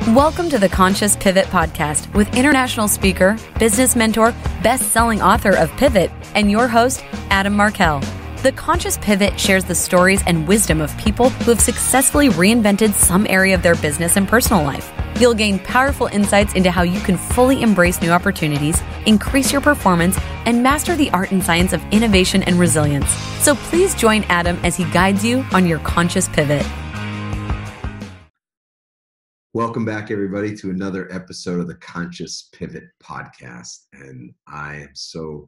Welcome to the Conscious Pivot Podcast with international speaker, business mentor, best-selling author of Pivot, and your host, Adam Markel. The Conscious Pivot shares the stories and wisdom of people who have successfully reinvented some area of their business and personal life. You'll gain powerful insights into how you can fully embrace new opportunities, increase your performance, and master the art and science of innovation and resilience. So please join Adam as he guides you on your conscious pivot. Welcome back, everybody, to another episode of the Conscious Pivot Podcast. And I am so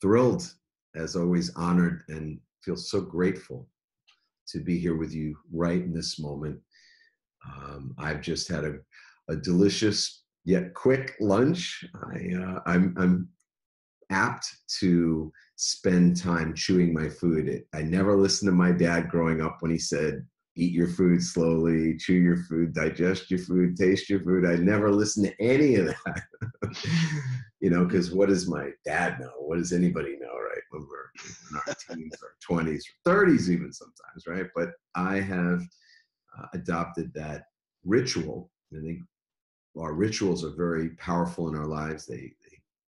thrilled, as always, honored, and feel so grateful to be here with you right in this moment. I've just had a delicious yet quick lunch. I'm apt to spend time chewing my food. I never listened to my dad growing up when he said, eat your food slowly, chew your food, digest your food, taste your food. I never listened to any of that, because what does my dad know? What does anybody know, right? When we're in our teens or 20s or 30s even sometimes, right? But I have adopted that ritual. I think our rituals are very powerful in our lives. They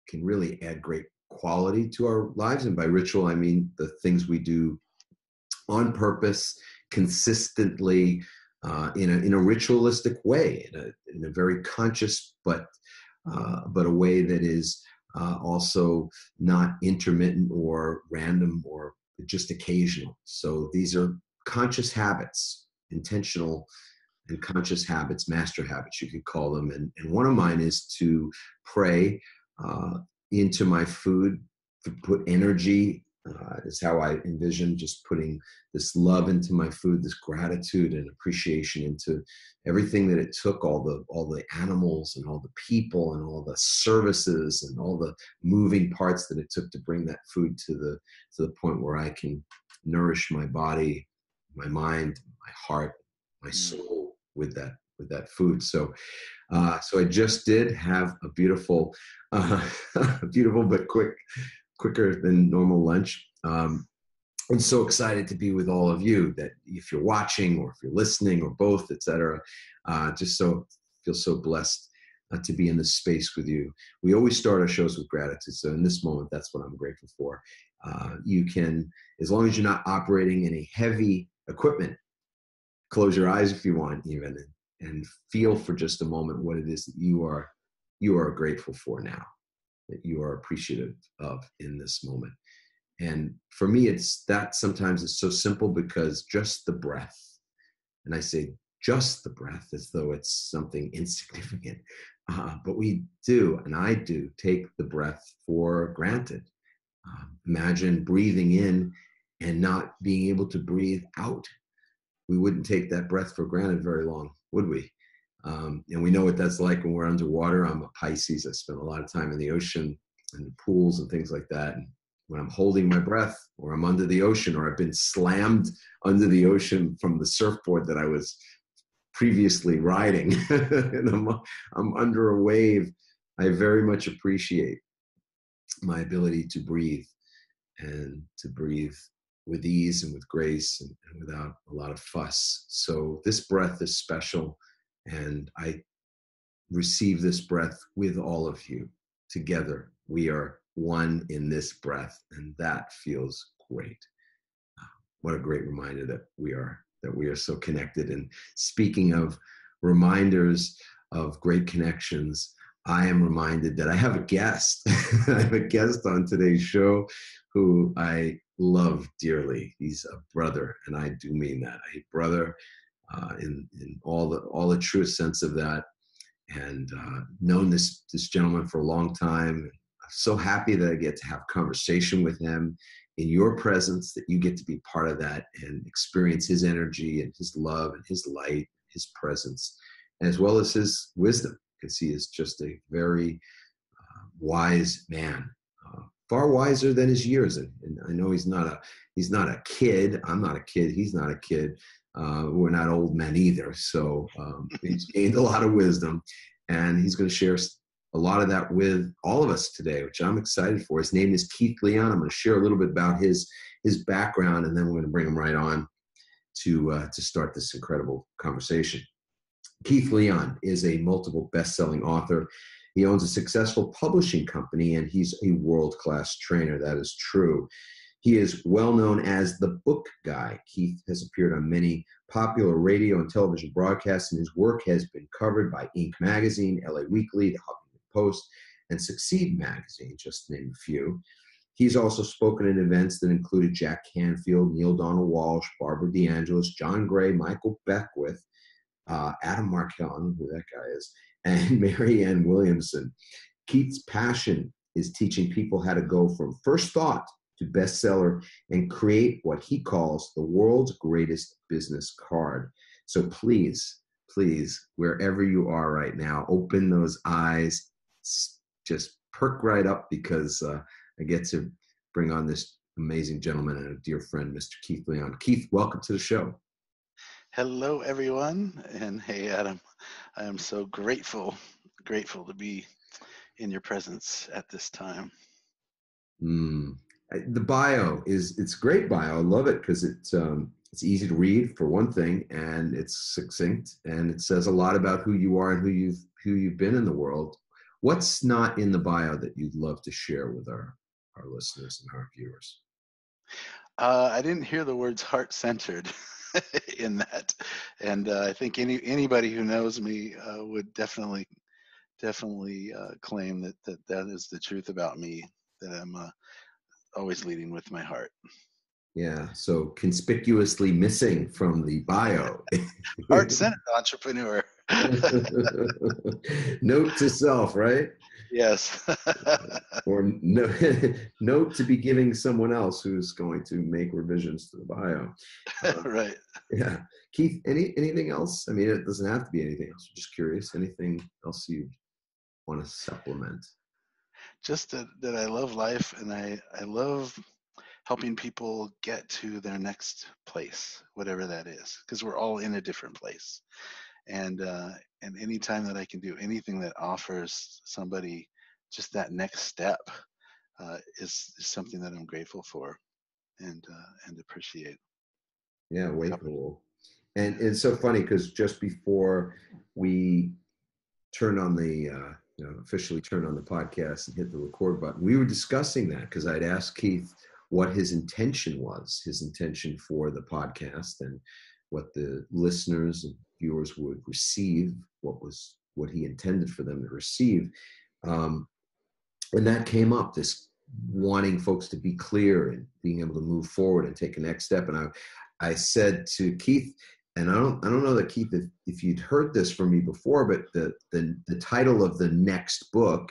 can really add great quality to our lives. And by ritual, I mean the things we do on purpose, consistently, in a ritualistic way, in a very conscious, but a way that is also not intermittent or random or just occasional. So these are conscious habits, intentional and conscious habits, master habits, you could call them. And one of mine is to pray into my food, to put energy. Is how I envision just putting this love into my food, this gratitude and appreciation into everything that it took, all the animals and all the people and all the services and all the moving parts that it took to bring that food to the point where I can nourish my body, my mind, my heart, my soul with that food. So I just did have a beautiful but quicker than normal lunch. I'm so excited to be with all of you, that if you're watching or if you're listening or both, etc. Feel so blessed to be in this space with you. We always start our shows with gratitude. So in this moment, that's what I'm grateful for. You can, as long as you're not operating any heavy equipment, close your eyes if you want even, and feel for just a moment what it is that you are grateful for now, that you are appreciative of in this moment. And for me, sometimes it's so simple, because just the breath, and I say just the breath as though it's something insignificant, but we do, and I do, take the breath for granted. Imagine breathing in and not being able to breathe out. We wouldn't take that breath for granted very long, would we? And we know what that's like when we're underwater. I'm a Pisces. I spend a lot of time in the ocean and the pools and things like that. And when I'm holding my breath, or I'm under the ocean, or I've been slammed under the ocean from the surfboard that I was previously riding, and I'm under a wave, I very much appreciate my ability to breathe, and to breathe with ease and with grace and without a lot of fuss. So this breath is special. And I receive this breath with all of you. Together, we are one in this breath, and that feels great. What a great reminder that we are so connected. And speaking of reminders of great connections, I am reminded that I have a guest. I have a guest on today's show who I love dearly. He's a brother, and I do mean that. A brother. In all the truest sense of that, and known this gentleman for a long time. I'm so happy that I get to have conversation with him in your presence, that you get to be part of that and experience his energy and his love and his light, his presence, as well as his wisdom, because he is just a very wise man, far wiser than his years. And I know he's not a kid. I'm not a kid. He's not a kid. We're not old men either. So he's gained a lot of wisdom, and he's going to share a lot of that with all of us today, which I'm excited for. His name is Keith Leon. I'm going to share a little bit about his background, and then we're going to bring him right on to start this incredible conversation. Keith Leon is a multiple best-selling author. He owns a successful publishing company, and he's a world-class trainer. That is true. He is well known as the book guy. Keith has appeared on many popular radio and television broadcasts, and his work has been covered by Inc. magazine, LA Weekly, the Huffington Post, and Succeed magazine, just to name a few. He's also spoken at events that included Jack Canfield, Neil Donald Walsh, Barbara DeAngelis, John Gray, Michael Beckwith, Adam Markel, I don't know who that guy is, and Mary Ann Williamson. Keith's passion is teaching people how to go from first thought to bestseller and create what he calls the world's greatest business card. So please, wherever you are right now, open those eyes, just perk right up, because I get to bring on this amazing gentleman and a dear friend, Mr. Keith Leon. Keith, welcome to the show. Hello, everyone. And hey, Adam, I am so grateful to be in your presence at this time. The bio it's a great bio. I love it because it's easy to read, for one thing, and it's succinct, and it says a lot about who you are and who you've been in the world. What's not in the bio that you'd love to share with our listeners and our viewers? I didn't hear the words heart-centered in that, and I think anybody who knows me would definitely claim that is the truth about me, that I'm always leading with my heart. Yeah, so conspicuously missing from the bio. Heart-centered entrepreneur. Note to self, right? Yes. Or note to be giving someone else who's going to make revisions to the bio. Right. Yeah. Keith, anything else? I mean, it doesn't have to be anything else. I'm just curious. Anything else you want to supplement? Just that I love life, and I love helping people get to their next place, whatever that is, because we're all in a different place. And any time that I can do anything that offers somebody just that next step is something that I'm grateful for and appreciate. Yeah, way cool. And it's so funny because just before we turn on the officially turn on the podcast and hit the record button, we were discussing that because I'd asked Keith what his intention for the podcast and what the listeners and viewers would receive, what he intended for them to receive. And that came up, this wanting folks to be clear and being able to move forward and take a next step. And I said to Keith, and I don't know that Keith, if you'd heard this from me before, but the title of the next book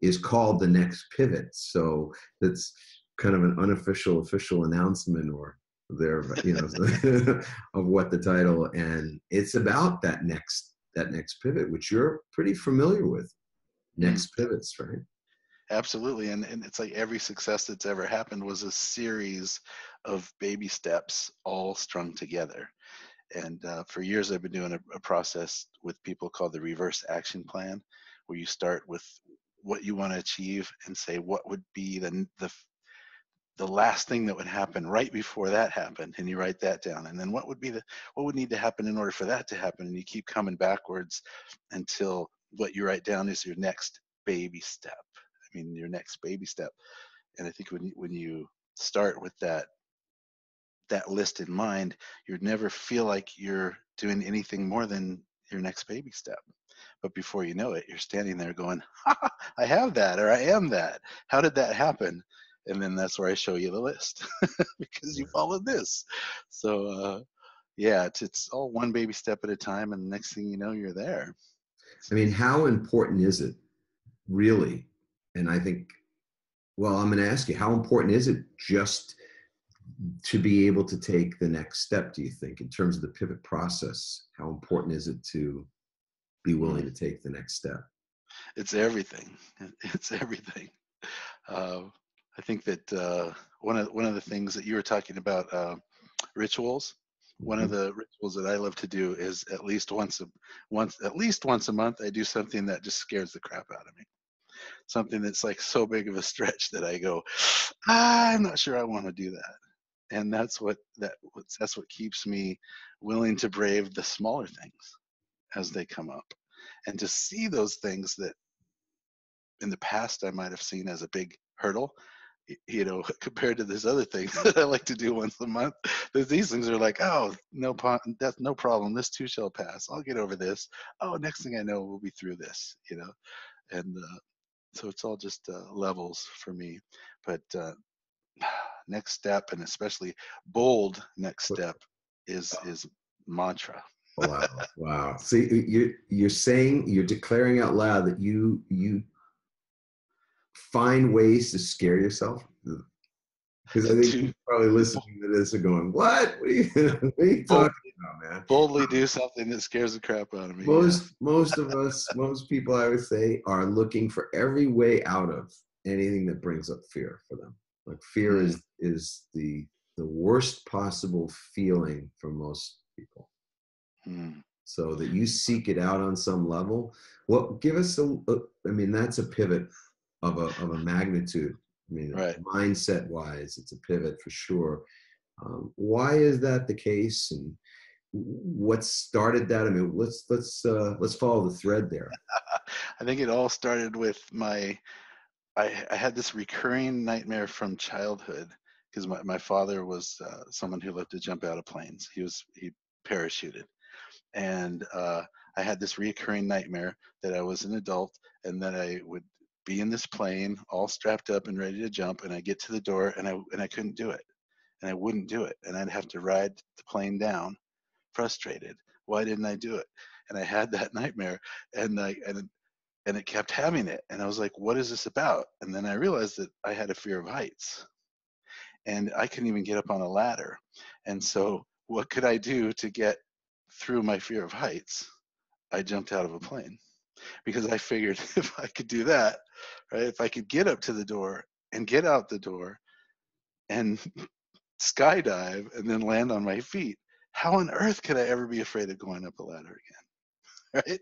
is called The Next Pivot. So that's kind of an official announcement or there, of what the title, and it's about that next pivot, which you're pretty familiar with. Next pivots, right? Absolutely. And it's like every success that's ever happened was a series of baby steps all strung together. And for years, I've been doing a process with people called the reverse action plan, where you start with what you want to achieve and say what would be the last thing that would happen right before that happened, and you write that down. And then what would need to happen in order for that to happen, and you keep coming backwards until what you write down is your next baby step. I mean, your next baby step. And I think when you start with that list in mind, you'd never feel like you're doing anything more than your next baby step. But before you know it, you're standing there going, ha, I have that, or I am that. How did that happen? And then that's where I show you the list because you followed this. So it's all one baby step at a time, and the next thing you know, you're there. I mean, how important is it really? And I think, well, I'm going to ask you, how important is it just to be able to take the next step, do you think, in terms of the pivot process? How important is it to be willing to take the next step? It's everything. It's everything. I think that one of the things that you were talking about, rituals. One of the rituals that I love to do is at least once a month, I do something that just scares the crap out of me. Something that's like so big of a stretch that I go, I'm not sure I want to do that. And that's what keeps me willing to brave the smaller things. as they come up, and to see those things that in the past I might have seen as a big hurdle, compared to this other thing that I like to do once a month. These things are like, oh, that's no problem. This too shall pass. I'll get over this. Oh, next thing I know, we'll be through this. And so it's all just levels for me. But next step, and especially bold next step, is mantra. Wow. See, you're declaring out loud that you find ways to scare yourself. Because I think people probably listening to this are going, "What? What are you talking about, man?" Boldly do something that scares the crap out of me. Most of us, most people, I would say, are looking for every way out of anything that brings up fear for them. Like fear is the worst possible feeling for most people. So that you seek it out on some level. Well, give us I mean, that's a pivot of a magnitude. I mean, right. Mindset wise, it's a pivot for sure. Why is that the case, and what started that? I mean, let's follow the thread there. I think it all started with I had this recurring nightmare from childhood, because my father was someone who loved to jump out of planes. He parachuted, and I had this recurring nightmare that I was an adult and that I would be in this plane all strapped up and ready to jump, and I get to the door and I couldn't do it, and I wouldn't do it, and I'd have to ride the plane down, frustrated. Why didn't I do it? And I had that nightmare, and it kept having it, and I was like, what is this about? And then I realized that I had a fear of heights, and I couldn't even get up on a ladder. And so what could I do to get through my fear of heights? I jumped out of a plane, because I figured if I could do that, right, if I could get up to the door and get out the door and skydive and then land on my feet, how on earth could I ever be afraid of going up a ladder again? Right?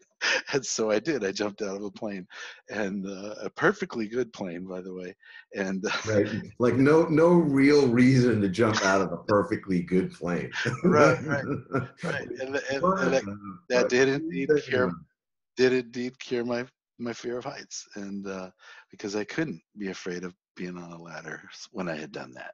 And so I did. I jumped out of a plane, and a perfectly good plane, by the way. And right, like no real reason to jump out of a perfectly good plane. right. And that did indeed cure my fear of heights, and because I couldn't be afraid of being on a ladder when I had done that.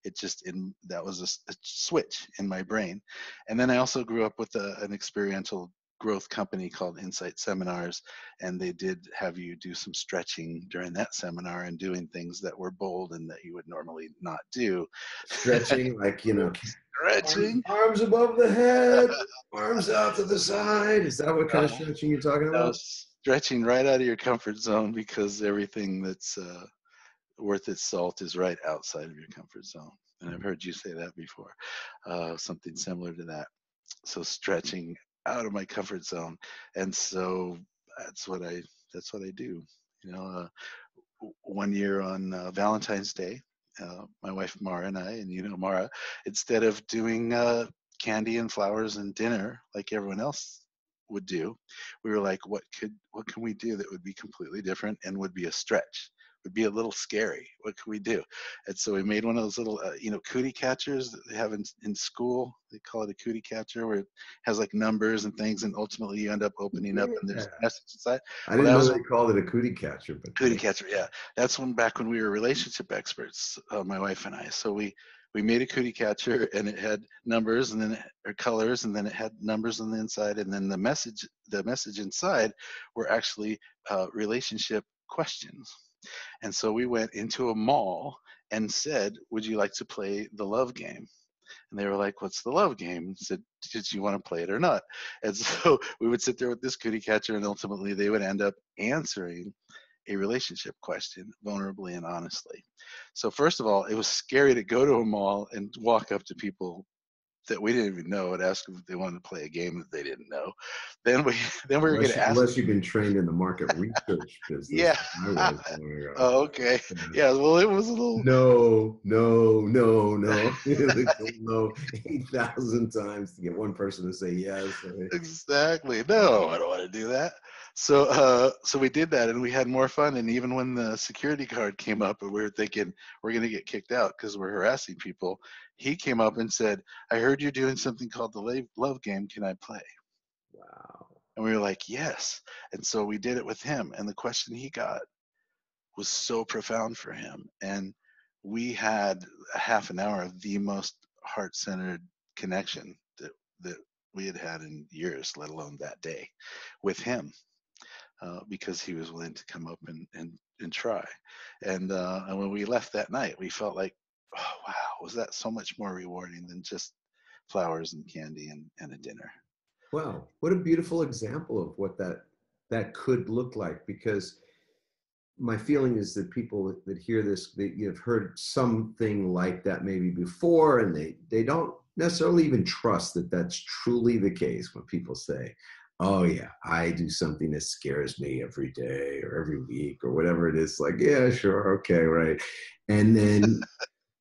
That was a switch in my brain. And then I also grew up with an experiential growth company called Insight Seminars, and they did have you do some stretching during that seminar and doing things that were bold and that you would normally not do. Stretching, like, stretching, arms above the head, arms out to the side. Is that what kind of stretching you're talking about? Stretching right out of your comfort zone, because everything that's worth its salt is right outside of your comfort zone. And I've heard you say that before, something similar to that. So stretching out of my comfort zone, and so that's what I do. One year on Valentine's Day, my wife Mara and I, and Mara, instead of doing candy and flowers and dinner like everyone else would do, we were like, what can we do that would be completely different and would be a stretch? Would be a little scary. What could we do? And so we made one of those little, cootie catchers that they have in school. They call it a cootie catcher, where it has like numbers and things, and ultimately you end up opening up and there's a message inside. I didn't know they called it a cootie catcher. But cootie catcher, yeah. That's back when we were relationship experts, my wife and I. So we made a cootie catcher, and it had numbers and then or colors, and then it had numbers on the inside, and then the message inside were actually relationship questions. And so we went into a mall and said, would you like to play the love game? And they were like, what's the love game? I said, did you want to play it or not? And so we would sit there with this cootie catcher, and ultimately they would end up answering a relationship question vulnerably and honestly. So first of all, it was scary to go to a mall and walk up to people that we didn't even know and ask them if they wanted to play a game that they didn't know. Then we were going to ask. Unless you've been trained in the market research business. Yeah. Oh, okay. Yeah. Well, it was a little. No. No 8,000 times to get one person to say yes. Exactly. No, I don't want to do that. So we did that, and we had more fun. And even when the security guard came up and we were thinking we're going to get kicked out because we're harassing people, he came up and said, I heard you're doing something called the love game. Can I play? Wow. And we were like, yes. And so we did it with him. And the question he got was so profound for him. And we had a half an hour of the most heart-centered connection that we had had in years, let alone that day, with him, because he was willing to come up and try. And when we left that night, we felt like, oh wow, was that so much more rewarding than just flowers and candy and a dinner. Wow, what a beautiful example of what that could look like. Because my feeling is that people that hear this, you've heard something like that maybe before, and they don't necessarily even trust that that's truly the case when people say, oh yeah, I do something that scares me every day or every week or whatever it is. Like, yeah, sure, okay, right. And then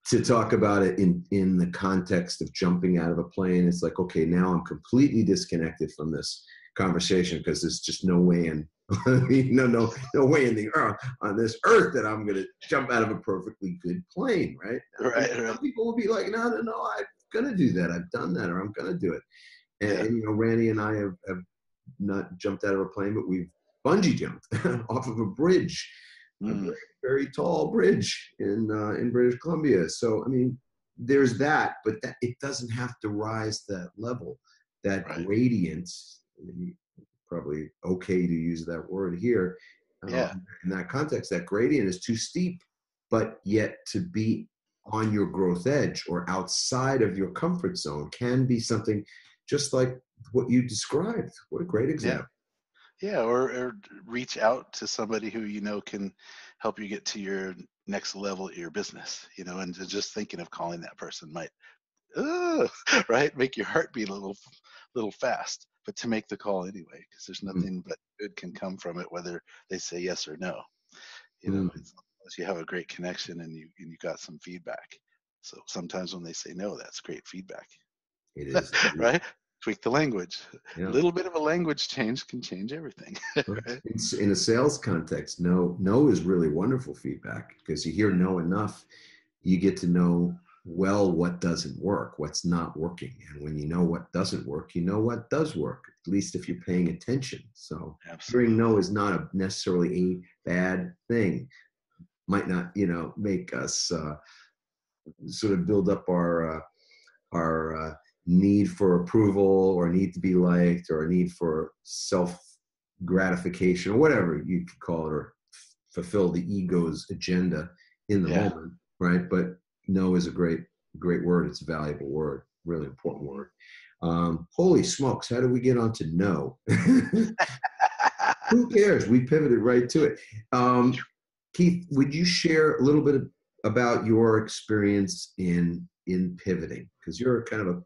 to talk about it in the context of jumping out of a plane, it's like, okay, now I'm completely disconnected from this conversation because there's just no way in no way in the earth on this earth that I'm gonna jump out of a perfectly good plane, right? Right, Some right. people will be like, no, I'm gonna do that. I've done that, or I'm gonna do it. And Randy and I have not jumped out of a plane, but we've bungee jumped off of a bridge, a very, very tall bridge in British Columbia. So I mean, there's that, but that it doesn't have to rise that level, that Right. gradient. Probably okay to use that word here. Yeah. In that context, that gradient is too steep, but yet to be on your growth edge or outside of your comfort zone can be something just like what you described. What a great example. Yeah, or reach out to somebody who you know can help you get to your next level at your business, you know, and just thinking of calling that person might, right, make your heart beat a little fast. But to make the call anyway, because there's nothing but good can come from it, whether they say yes or no. You know, it's, unless you have a great connection and you got some feedback. So sometimes when they say no, that's great feedback. It is. Right? Tweak the language. A Yeah. little bit of a language change can change everything. Right? In a sales context, no is really wonderful feedback, because you hear no enough, you get to know well what doesn't work, what's not working. And when you know what doesn't work, you know what does work, at least if you're paying attention. So hearing no is not necessarily a bad thing. Might not, make us sort of build up our need for approval, or need to be liked, or a need for self gratification, or whatever you could call it, or fulfill the ego's agenda in the moment, right? But no is a great word. It's a valuable word, really important word. Holy smokes, how do we get on to no? Who cares? We pivoted right to it. Keith, would you share a little bit about your experience in pivoting? Because you're kind of a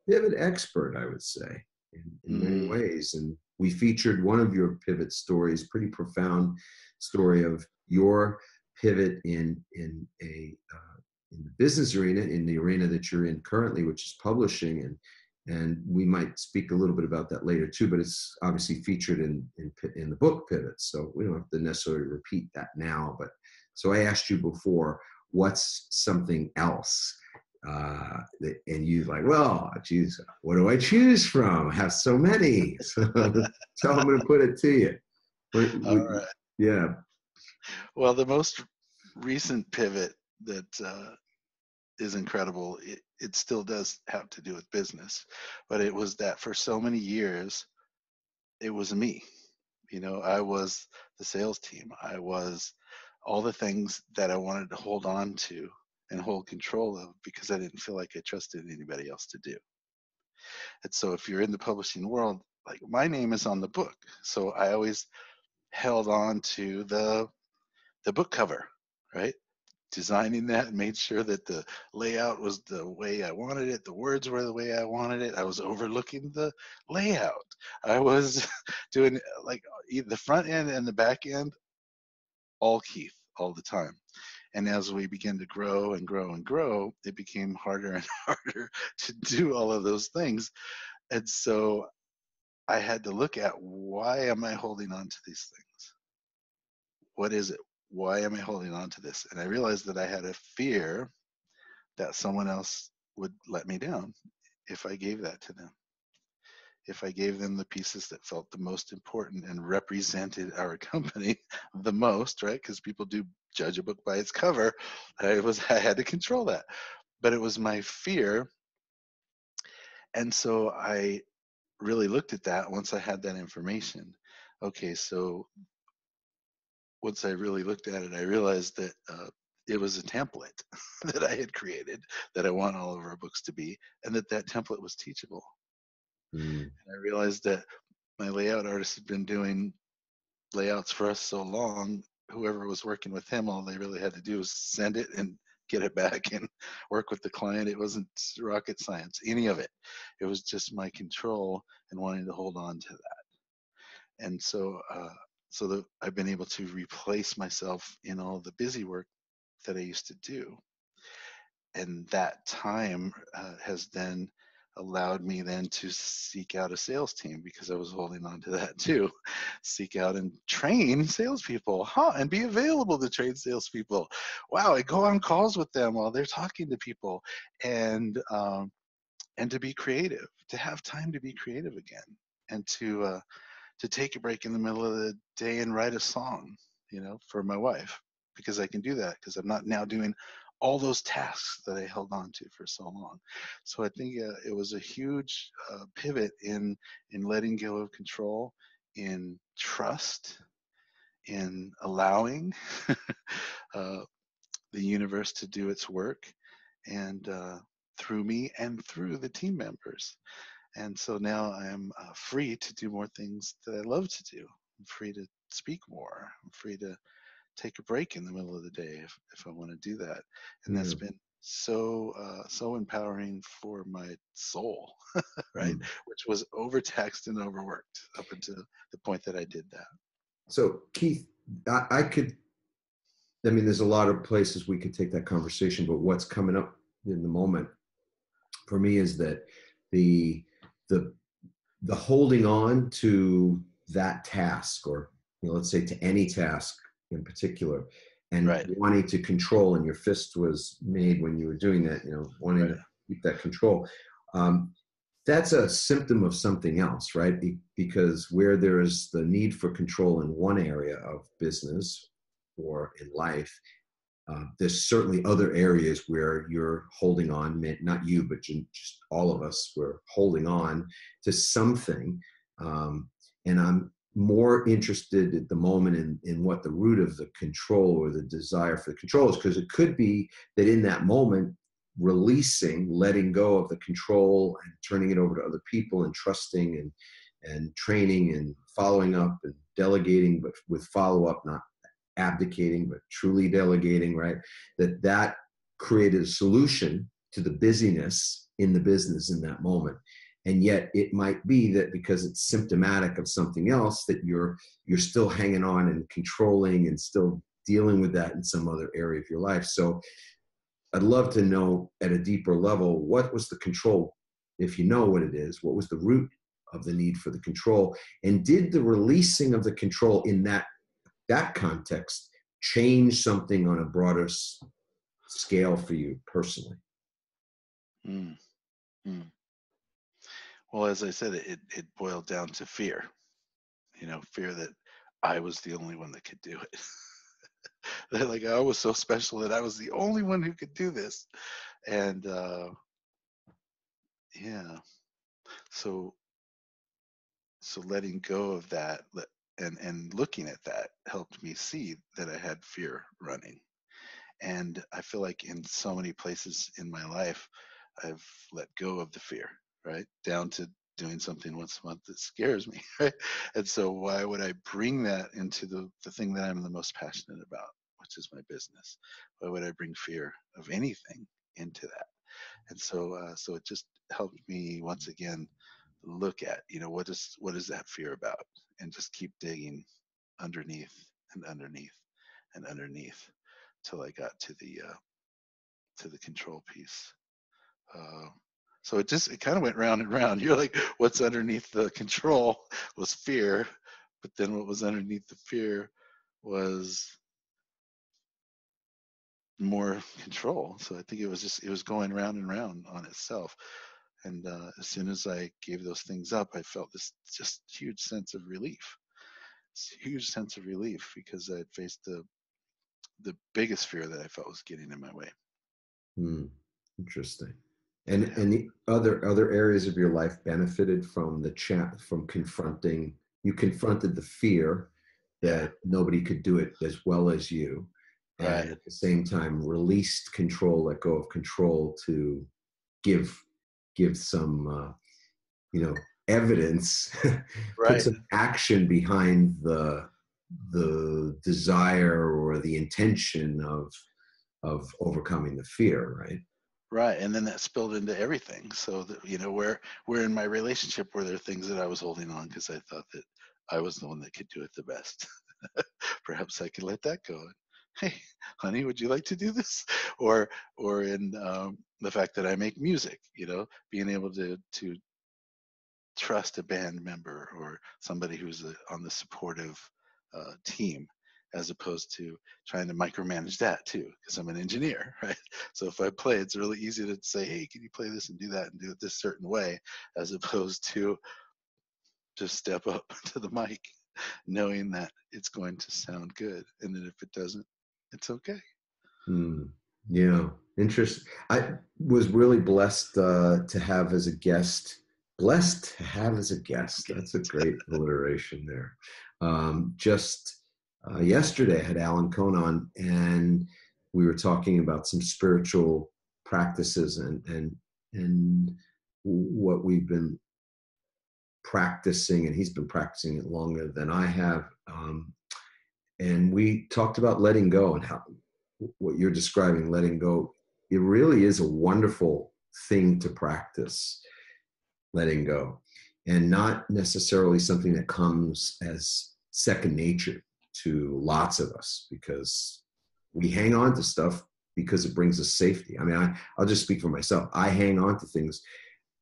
pivot expert, I would say, in many ways. And we featured one of your pivot stories, pretty profound story of your pivot in the business arena, in the arena that you're in currently, which is publishing. And we might speak a little bit about that later too, but it's obviously featured in the book Pivot. So we don't have to necessarily repeat that now. But so I asked you before, what's something else? And you're like, well, geez, what do I choose from? I have so many. So I'm going to put it to you. All right. Yeah. Well, the most recent pivot that is incredible, it still does have to do with business, but it was that for so many years, it was me. You know, I was the sales team. I was all the things that I wanted to hold on to and hold control of, because I didn't feel like I trusted anybody else to do. And so if you're in the publishing world, like my name is on the book. So I always held on to the book cover, right? Designing that and made sure that the layout was the way I wanted it, the words were the way I wanted it. I was overlooking the layout. I was doing like the front end and the back end, all Keith, all the time. And as we began to grow and grow and grow, it became harder and harder to do all of those things. And so I had to look at, why am I holding on to these things? What is it? Why am I holding on to this? And I realized that I had a fear that someone else would let me down if I gave that to them. if I gave them the pieces that felt the most important and represented our company the most, right? Because people do judge a book by its cover. I had to control that, but it was my fear. And so I really looked at that once I had that information. Okay, so once I really looked at it, I realized that it was a template that I had created that I want all of our books to be, and that template was teachable. And I realized that my layout artist had been doing layouts for us so long, whoever was working with him, all they really had to do was send it and get it back and work with the client. It wasn't rocket science, any of it. It was just my control and wanting to hold on to that. And so, I've been able to replace myself in all the busy work that I used to do. And that time has then allowed me then to seek out a sales team, because I was holding on to that too. Seek out and train salespeople, and be available to train salespeople. Wow, I go on calls with them while they're talking to people, and to be creative, to have time to be creative again, and to take a break in the middle of the day and write a song, for my wife, because I can do that, because I'm not now doing all those tasks that I held on to for so long. So I think it was a huge pivot in letting go of control, in trust, in allowing the universe to do its work, and through me and through the team members. And so now I am free to do more things that I love to do. I'm free to speak more. I'm free to take a break in the middle of the day if I want to do that. And that's been so empowering for my soul, right? Which was overtaxed and overworked up until the point that I did that. So Keith, I mean, there's a lot of places we could take that conversation, but what's coming up in the moment for me is that the holding on to that task, or let's say to any task in particular, and wanting to control, and your fist was made when you were doing that, wanting to keep that control. That's a symptom of something else, right? Because where there is the need for control in one area of business or in life, there's certainly other areas where you're holding on, not you, but just all of us, we're holding on to something. And I'm more interested at the moment in what the root of the control or the desire for the control is, because it could be that in that moment, releasing, letting go of the control and turning it over to other people, and trusting and training and following up and delegating, but with follow-up, not abdicating, but truly delegating, right? That created a solution to the busyness in the business in that moment. And yet it might be that because it's symptomatic of something else, that you're still hanging on and controlling and still dealing with that in some other area of your life. So I'd love to know at a deeper level, what was the control? If you know what it is, what was the root of the need for the control? And did the releasing of the control in that context change something on a broader scale for you personally? Well, as I said, it boiled down to fear. Fear that I was the only one that could do it. That, like, I was so special that I was the only one who could do this. And so letting go of that and looking at that helped me see that I had fear running. And I feel like in so many places in my life, I've let go of the fear, right? Down to doing something once a month that scares me, right? And so why would I bring that into the thing that I'm the most passionate about, which is my business? Why would I bring fear of anything into that? And so it just helped me once again look at, what is that fear about, and just keep digging underneath and underneath and underneath till I got to the control piece. So it kind of went round and round. You're like, what's underneath the control was fear, but then what was underneath the fear was more control. So I think it was going round and round on itself. And as soon as I gave those things up, I felt this just huge sense of relief. This huge sense of relief because I had faced the biggest fear that I felt was getting in my way. Interesting. And the other areas of your life benefited from from confronting. You confronted the fear that nobody could do it as well as you, and at the same time released control, let go of control to give some evidence, put some action behind the desire or the intention of overcoming the fear, right? Right, and then that spilled into everything. So that, where in my relationship were there things that I was holding on because I thought that I was the one that could do it the best. Perhaps I could let that go. Hey, honey, would you like to do this? Or in the fact that I make music, being able to trust a band member or somebody who's on the supportive team, as opposed to trying to micromanage that too, because I'm an engineer, right? So if I play, it's really easy to say, hey, can you play this and do that and do it this certain way, as opposed to just step up to the mic knowing that it's going to sound good, and that if it doesn't, it's okay. Yeah, interesting. I was really blessed to have as a guest. Blessed to have as a guest. That's a great alliteration there. Just yesterday, I had Alan Cohn on, and we were talking about some spiritual practices and what we've been practicing, and he's been practicing it longer than I have. And we talked about letting go and how what you're describing, letting go, it really is a wonderful thing to practice, letting go, and not necessarily something that comes as second nature to lots of us, because we hang on to stuff because it brings us safety. I mean, I'll just speak for myself. I hang on to things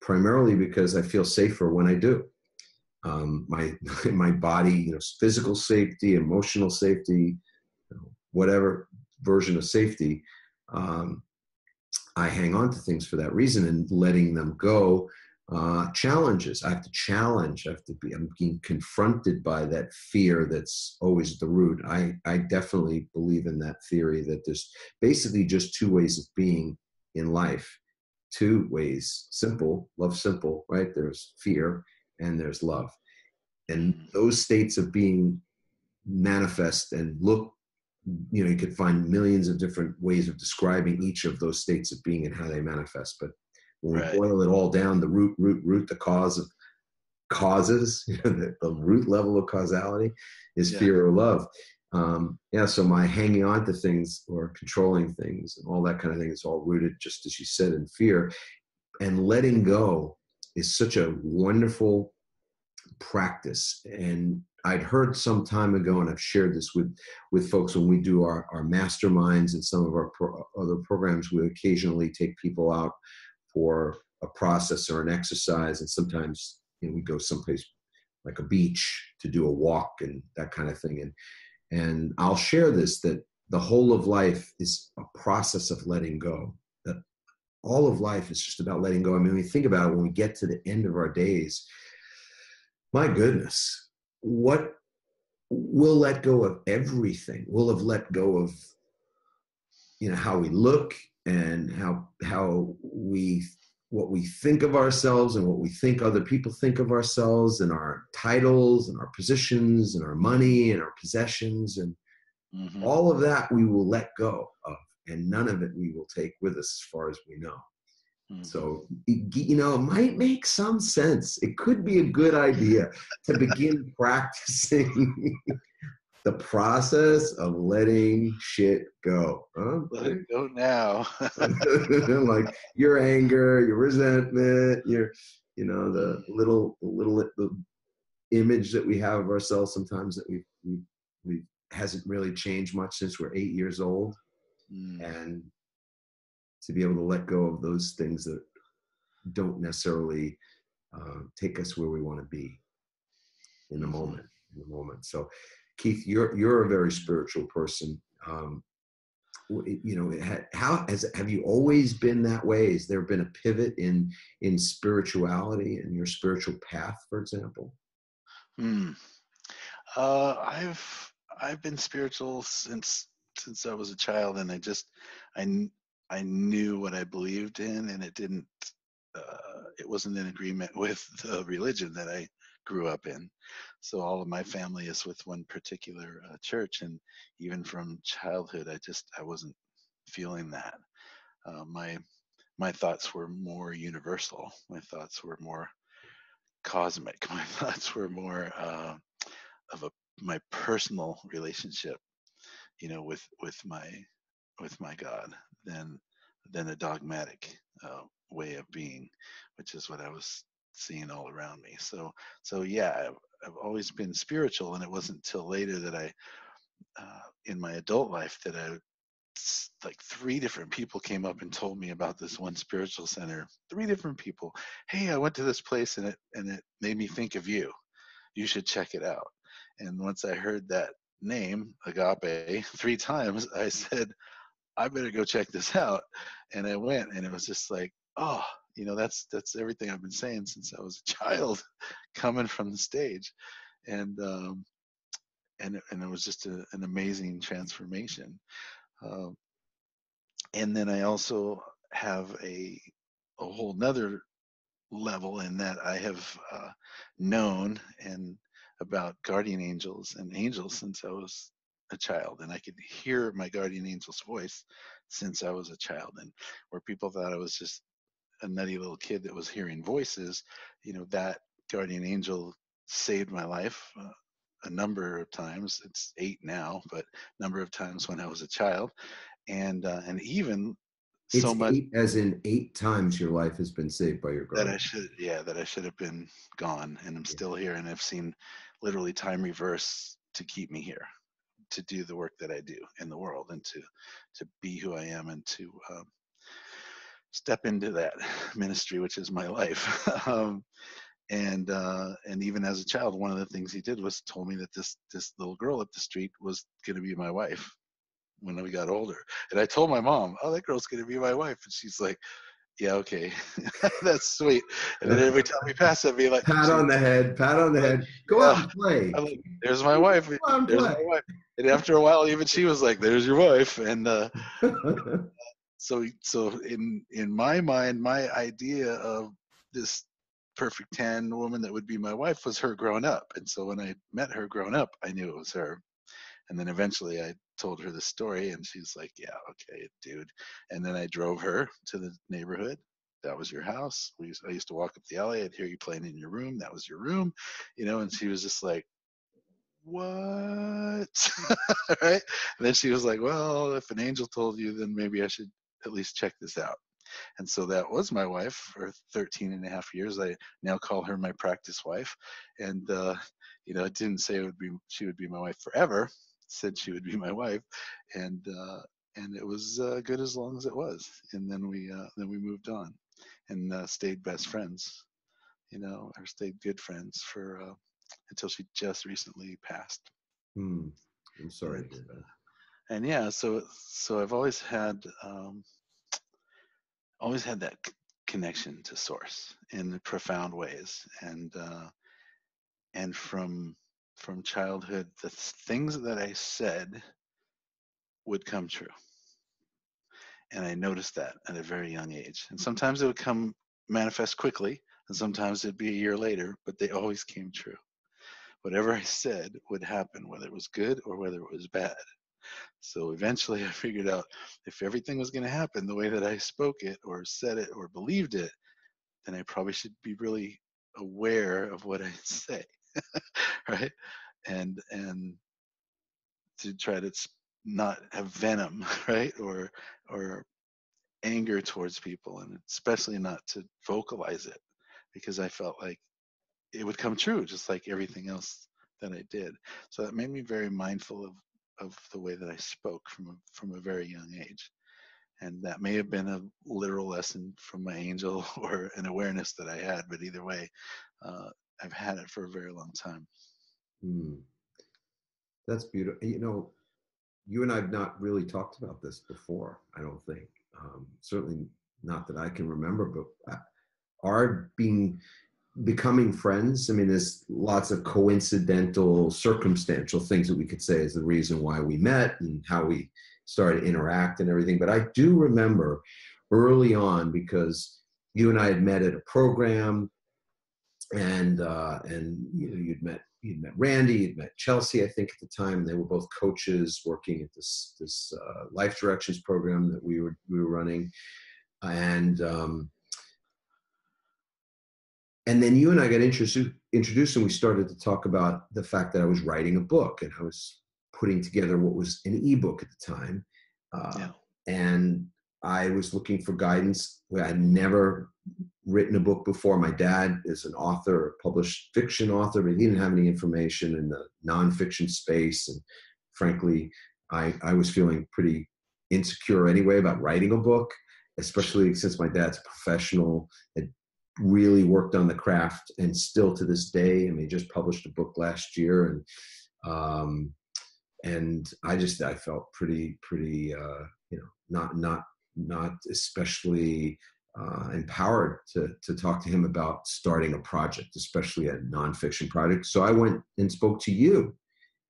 primarily because I feel safer when I do. My body, physical safety, emotional safety, whatever version of safety, I hang on to things for that reason, and letting them go challenges. I have to challenge. I'm being confronted by that fear that's always the root. I definitely believe in that theory that there's basically just two ways of being in life. Two ways, simple, love simple, right? There's fear and there's love. And those states of being manifest and look, you could find millions of different ways of describing each of those states of being and how they manifest. But when we boil it all down, the root, the cause of causes, the root level of causality is fear or love. So my hanging on to things or controlling things and all that kind of thing is all rooted, just as you said, in fear. And letting go is such a wonderful practice. And I'd heard some time ago, and I've shared this with folks when we do our masterminds and some of our other programs, we occasionally take people out for a process or an exercise. And sometimes we go someplace like a beach to do a walk and that kind of thing. And I'll share this, that the whole of life is a process of letting go. That all of life is just about letting go. I mean, when we think about it, when we get to the end of our days, my goodness, what we'll let go of everything. We'll have let go of, how we look and what we think of ourselves and what we think other people think of ourselves, and our titles and our positions and our money and our possessions, and all of that we will let go of, and none of it we will take with us as far as we know. So, it might make some sense. It could be a good idea to begin practicing the process of letting shit go. Let it go now. Like your anger, your resentment, the little image that we have of ourselves sometimes that we hasn't really changed much since we're 8 years old. And to be able to let go of those things that don't necessarily take us where we want to be in the moment. So, Keith, you're a very spiritual person. have you always been that way? Has there been a pivot in spirituality and your spiritual path, for example? Hmm. I've been spiritual since I was a child, and I knew what I believed in, and it wasn't in agreement with the religion that I grew up in. So all of my family is with one particular church, and even from childhood, I wasn't feeling that. My thoughts were more universal. My thoughts were more cosmic. My thoughts were more of my personal relationship, with my God, than a dogmatic way of being, which is what I was seeing all around me. So yeah, I've always been spiritual, and it wasn't until later that in my adult life, that like three different people came up and told me about this one spiritual center. Three different people. Hey, I went to this place, and it made me think of you. You should check it out. And once I heard that name, Agape, three times, I said, I better go check this out. And I went, and it was just like, oh, that's everything I've been saying since I was a child, coming from the stage. And it was just an amazing transformation. Um, and then I also have a whole nother level in that I have known and about guardian angels and angels since I was a child, and I could hear my guardian angel's voice since I was a child. And where people thought I was just a nutty little kid that was hearing voices, that guardian angel saved my life a number of times. It's 8 now, but number of times when I was a child, and even so It's much 8, as in 8 times your life has been saved by your that guardian. I should have been gone, and I'm still here, and I've seen literally time reverse to keep me here, to do the work that I do in the world, and to be who I am, and to step into that ministry, which is my life. And even as a child, one of the things he did was told me that this little girl up the street was going to be my wife when we got older. And I told my mom, "Oh, that girl's going to be my wife," and she's like, "Yeah, okay, that's sweet." And then every time we pass, I'd be like, Pat on the head, pat on the like, head. Go out "Yeah." and play. I'm like, "There's my wife. Go out and There's my play. wife." And after a while, even she was like, "There's your wife." And so in my mind, my idea of this perfect 10 woman that would be my wife was her growing up. And so when I met her growing up, I knew it was her. And then eventually I told her the story, and she's like, "Yeah, okay, dude." And then I drove her to the neighborhood. That was your house. I used to walk up the alley. I'd hear you playing in your room. That was your room, and she was just like, "What?" Right? And then she was like, "Well, if an angel told you, then maybe I should at least check this out." And so that was my wife for 13 and a half years. I now call her my practice wife. And, it didn't say she would be my wife forever. It said she would be my wife. And it was good as long as it was. And then we moved on and stayed best friends, or stayed good friends for until she just recently passed. I'm sorry And, to hear that. and yeah, so I've always had that connection to source in profound ways, and from childhood, the things that I said would come true, and I noticed that at a very young age. And sometimes it would come manifest quickly, and sometimes it'd be a year later, but they always came true. Whatever I said would happen, whether it was good or whether it was bad. So eventually I figured out, if everything was going to happen the way that I spoke it or said it or believed it, then I probably should be really aware of what I say, right? And to try to not have venom, right, or anger towards people, and especially not to vocalize it, because I felt like it would come true, just like everything else that I did. So that made me very mindful of the way that I spoke from a very young age. And that may have been a literal lesson from my angel or an awareness that I had, but either way, I've had it for a very long time. That's beautiful. you and I have not really talked about this before, I don't think. Certainly not that I can remember, but our becoming friends, I mean, there's lots of coincidental, circumstantial things that we could say is the reason why we met and how we started to interact and everything. But I do remember early on, because you and I had met at a program, and you'd met Randy, you'd met Chelsea, I think at the time, and they were both coaches working at this life directions program that we were running, and then you and I got introduced, and we started to talk about the fact that I was writing a book, and I was putting together what was an ebook at the time. And I was looking for guidance. I had never written a book before. My dad is an author, a published fiction author, but he didn't have any information in the nonfiction space. And frankly, I was feeling pretty insecure anyway about writing a book, especially since my dad's a professional, had really worked on the craft, and still to this day, I mean, just published a book last year, and I felt pretty not especially empowered to talk to him about starting a project, especially a nonfiction project. So I went and spoke to you,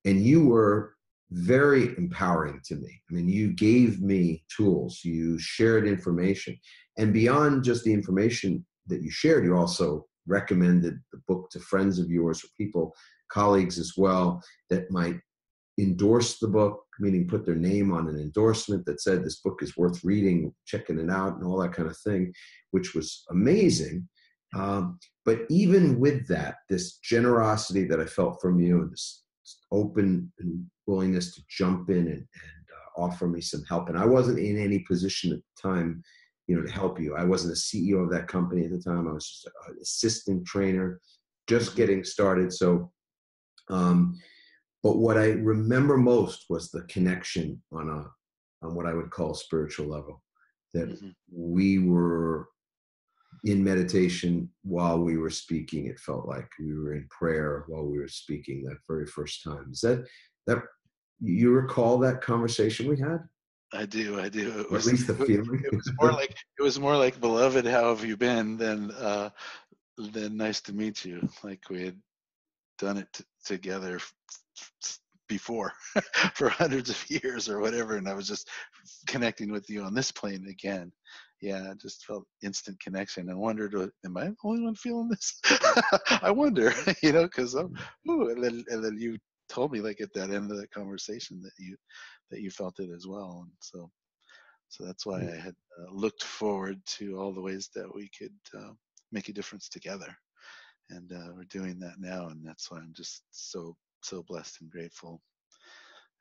and you were very empowering to me. I mean, you gave me tools, you shared information, and beyond just the information that you shared, you also recommended the book to friends of yours or people, colleagues as well, that might endorse the book, meaning put their name on an endorsement that said this book is worth reading, checking it out, and all that kind of thing, which was amazing. But even with that, this generosity that I felt from you, and this open and willingness to jump in and offer me some help, and I wasn't in any position at the time, to help you. I wasn't a CEO of that company at the time. I was just an assistant trainer, just getting started. So, but what I remember most was the connection on what I would call a spiritual level, that we were in meditation while we were speaking. It felt like we were in prayer while we were speaking that very first time. Is that you recall that conversation we had? I do. It was, at least the feeling. It was more like, beloved, how have you been? Than nice to meet you. Like we had done it together before for hundreds of years or whatever, and I was just connecting with you on this plane again. Yeah, I just felt instant connection and wondered, am I the only one feeling this? I wonder, because and then you told me, like, at that end of the conversation that you felt it as well, and so that's why I had looked forward to all the ways that we could make a difference together, and we're doing that now, and that's why I'm just so blessed and grateful.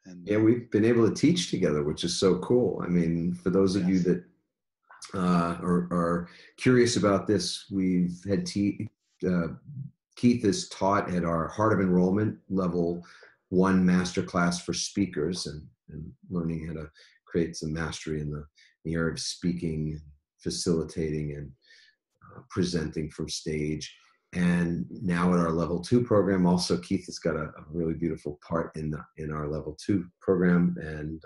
And yeah, we've been able to teach together, which is so cool. I mean, for those of you that are curious about this, we've had Keith has taught at our Heart of Enrollment Level 1 masterclass for speakers, and learning how to create some mastery in the area of speaking, facilitating, and presenting from stage. And now at our Level 2 program, also Keith has got a really beautiful part in our Level 2 program, and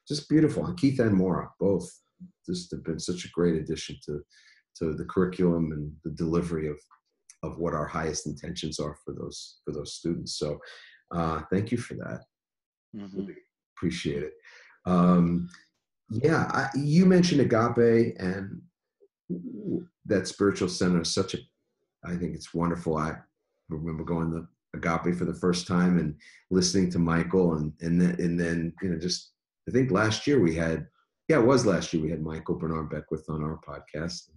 just beautiful. And Keith and Maura both just have been such a great addition to the curriculum and the delivery of what our highest intentions are for those students. So thank you for that. Really appreciate it. You mentioned Agape, and that spiritual center is I think it's wonderful. I remember going to Agape for the first time and listening to Michael, and then just I think last year we had Michael Bernard Beckwith on our podcast.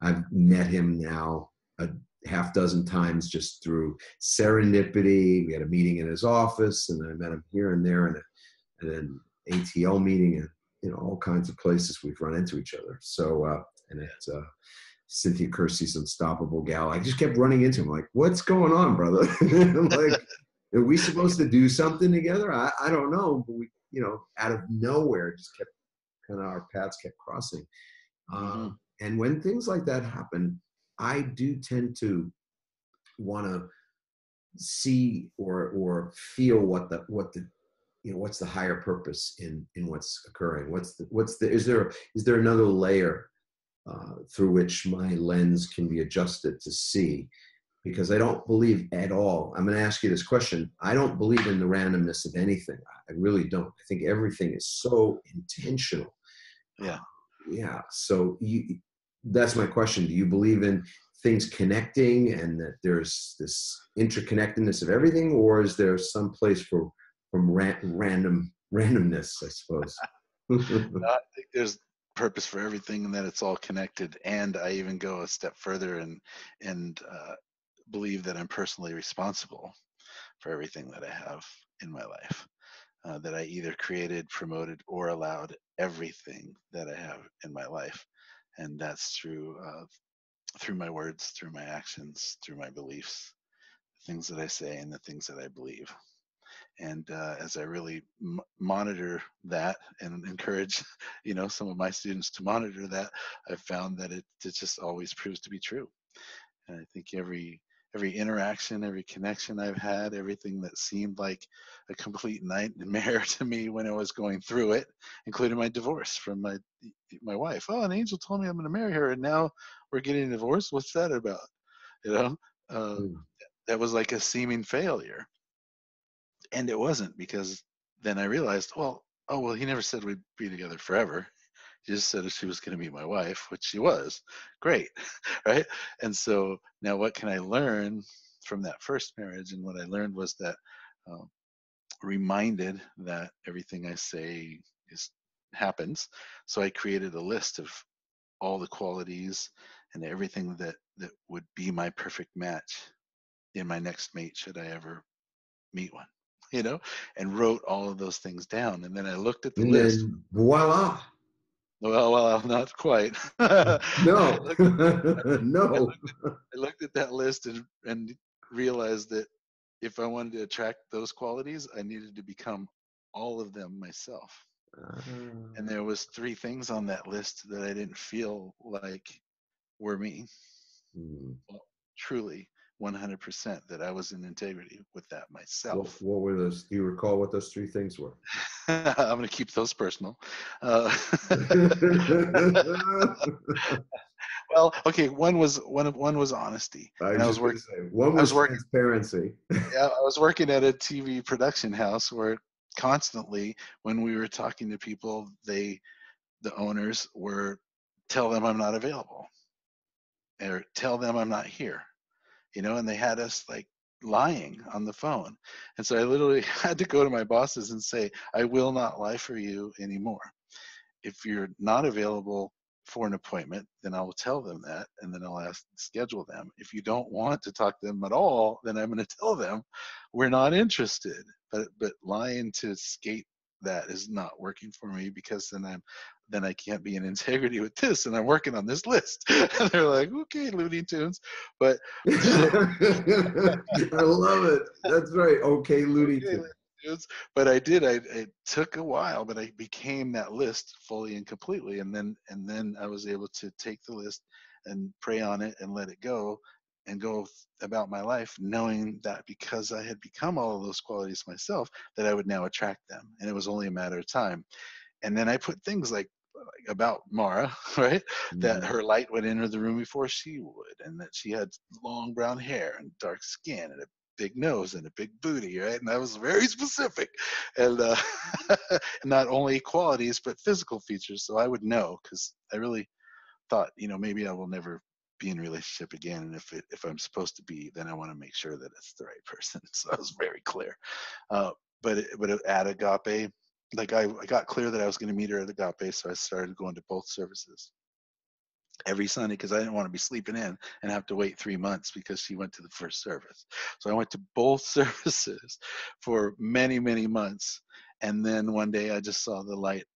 I've met him now a half dozen times just through serendipity. We had a meeting in his office, and I met him here and there, and an ATL meeting, and all kinds of places we've run into each other. So and it's Cynthia Kersey's Unstoppable Gal. I just kept running into him, like, what's going on, brother? I'm like, are we supposed to do something together? I don't know, but we, out of nowhere, just kept our paths kept crossing. And when things like that happen, I do tend to want to see or feel what the what's the higher purpose in what's occurring? Is there another layer through which my lens can be adjusted to see? Because I don't believe at all. I'm going to ask you this question. I don't believe in the randomness of anything. I really don't. I think everything is so intentional. Yeah. Yeah. So that's my question. Do you believe in things connecting and that there's this interconnectedness of everything, or is there some place from randomness, I suppose? I think there's purpose for everything, and that it's all connected. And I even go a step further and believe that I'm personally responsible for everything that I have in my life. That I either created, promoted, or allowed everything that I have in my life, and that's through my words, through my actions, through my beliefs, the things that I say, and the things that I believe. And as I really monitor that and encourage, some of my students to monitor that, I've found that it just always proves to be true. And I think every interaction, every connection I've had, everything that seemed like a complete nightmare to me when I was going through it, including my divorce from my wife. Oh, an angel told me I'm going to marry her, and now we're getting divorced. What's that about? You know, uh, that was like a seeming failure, and it wasn't, because then I realized, well, he never said we'd be together forever. He just said she was going to be my wife, which she was. Great, right? And so now what can I learn from that first marriage? And what I learned was that reminded that everything I say happens. So I created a list of all the qualities and everything that would be my perfect match in my next mate, should I ever meet one, and wrote all of those things down. And then I looked at the And list. then voila. Well, not quite. No, no. I looked at that list and realized that if I wanted to attract those qualities, I needed to become all of them myself. And there was 3 things on that list that I didn't feel like were me. Well, truly, 100% that I was in integrity with that myself. What were those? Do you recall what those 3 things were? I'm going to keep those personal. Well, okay. One was honesty, and I was working. One I was was working. transparency. Yeah, I was working at a TV production house where constantly, when we were talking to people, the owners were tell them I'm not available, or tell them I'm not here, and they had us like lying on the phone. And so I literally had to go to my bosses and say, I will not lie for you anymore. If you're not available for an appointment, then I will tell them that, and then I'll schedule them. If you don't want to talk to them at all, then I'm going to tell them we're not interested. But lying to escape that is not working for me, because then I can't be in integrity with this, and I'm working on this list. And they're like, okay, Looney Tunes. But I love it. That's right. Okay, Looney okay, Tunes. but I did. It took a while, but I became that list fully and completely, and then I was able to take the list and pray on it and let it go, and go about my life, knowing that because I had become all of those qualities myself, that I would now attract them, and it was only a matter of time. And then I put things like about Mara, right? That her light would enter the room before she would, and that she had long brown hair and dark skin and a big nose and a big booty, right? And I was very specific, and not only qualities but physical features, so I would know, because I really thought, maybe I will never be in a relationship again, and if I'm supposed to be, then I want to make sure that it's the right person. So I was very clear. But at Agape, like I got clear that I was going to meet her at Agape, so I started going to both services every Sunday, because I didn't want to be sleeping in and have to wait 3 months because she went to the first service. So I went to both services for many, many months. And then one day I just saw the light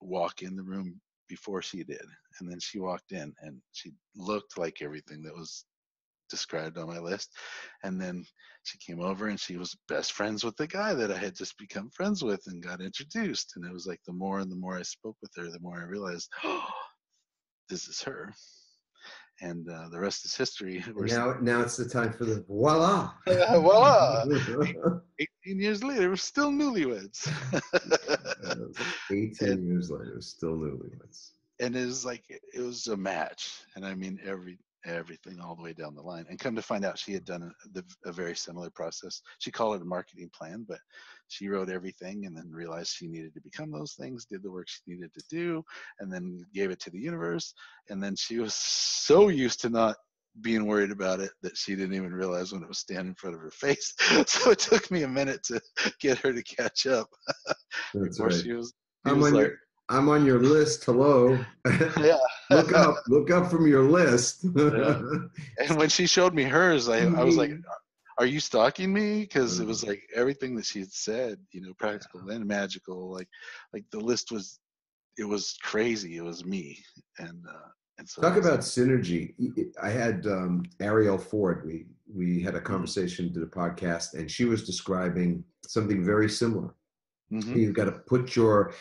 walk in the room before she did. And then she walked in and she looked like everything that was described on my list. And then she came over and she was best friends with the guy that I had just become friends with and got introduced. And it was like the more and the more I spoke with her, the more I realized, oh, this is her. And the rest is history. Now it's the time for the voila. Voila! 18 years later, we're still newlyweds. 18 years later, still newlyweds. And it was a match. And I mean, everything all the way down the line. And come to find out, she had done a very similar process. She called it a marketing plan, but she wrote everything and then realized she needed to become those things, did the work she needed to do, and then gave it to the universe. And then she was so used to not being worried about it that she didn't even realize when it was standing in front of her face. So it took me a minute to get her to catch up. That's Before right. I'm on your list. Hello. Yeah. Look up from your list. Yeah. And when she showed me hers, I was like, are you stalking me? Because it was like everything that she had said, practical and magical. Like the list was crazy. It was me. And so talk about synergy. I had Ariel Ford. We had a conversation, did a podcast, and she was describing something very similar. Mm-hmm. You've got to put your